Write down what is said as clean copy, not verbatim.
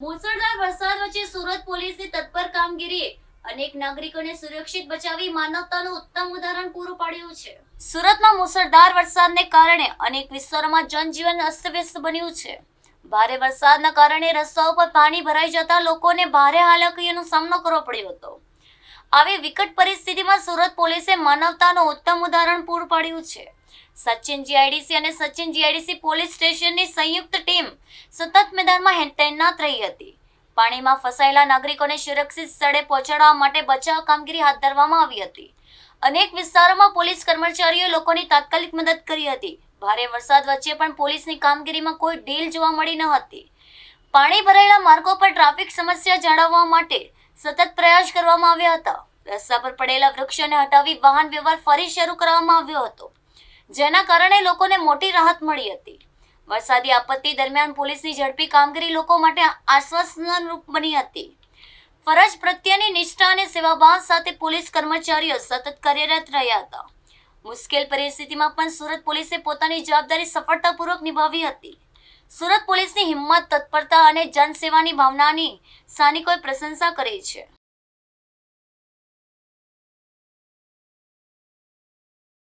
મુસળધાર વરસાદ વચ્ચે સુરત પોલીસની તત્પર કામગીરીએ અનેક નાગરિકોને સુરક્ષિત બચાવી માનવતાનું ઉત્તમ ઉદાહરણ પૂરું પાડ્યું છે. સુરતમાં મુસળધાર વરસાદને કારણે અનેક વિસ્તારોમાં જનજીવન અસ્તવ્યસ્ત બન્યું છે. ભારે વરસાદના કારણે રસ્તાઓ પર પાણી ભરાઈ જતા લોકોને ભારે હાલાકીનો સામનો કરવો પડ્યો હતો. આવી વિકટ પરિસ્થિતિમાં સુરત પોલીસે માનવતાનું ઉત્તમ ઉદાહરણ પૂરું પાડ્યું છે. સચિન જીઆઈડીસી અને સચિન જીઆઈડીસી પોલીસ સ્ટેશનની સંયુક્ત ટીમ સતત મેદાનમાં તૈનાત રહી હતી. પાણીમાં ફસાયેલા નાગરિકોને સુરક્ષિત સ્થળે પહોંચાડવા માટે બચાવ કામગીરી હાથ ધરવામાં આવી હતી. અનેક વિસ્તારોમાં પોલીસ કર્મચારીઓ લોકોની તાત્કાલિક મદદ કરી હતી. ભારે વરસાદ વચ્ચે પણ પોલીસની કામગીરીમાં કોઈ ઢીલ જોવા મળી ન હતી. પાણી ભરાયેલા માર્ગો પર ટ્રાફિક સમસ્યા જાળવવા માટે સતત પ્રયાસ કરવામાં આવ્યા હતા. રસ્તા પર પડેલા વૃક્ષોને હટાવી વાહન વ્યવહાર ફરી શરૂ કરવામાં આવ્યો હતો, જેના કારણે લોકોને મોટી રાહત મળી હતી. વરસાદી આપત્તિ દરમિયાન પોલીસની ઝડપી કામગીરી લોકો માટે આશ્વાસનરૂપ બની હતી. ફરજ પ્રત્યેની નિષ્ઠા અને સેવાભાવ સાથે પોલીસ કર્મચારીઓ સતત કાર્યરત રહ્યા હતા. મુશ્કેલ પરિસ્થિતિમાં પણ સુરત પોલીસે પોતાની જવાબદારી સફળતાપૂર્વક નિભાવી હતી. સુરત પોલીસની હિંમત, તત્પરતા અને જનસેવાની ભાવનાની સ્થાનિકોએ પ્રશંસા કરી છે.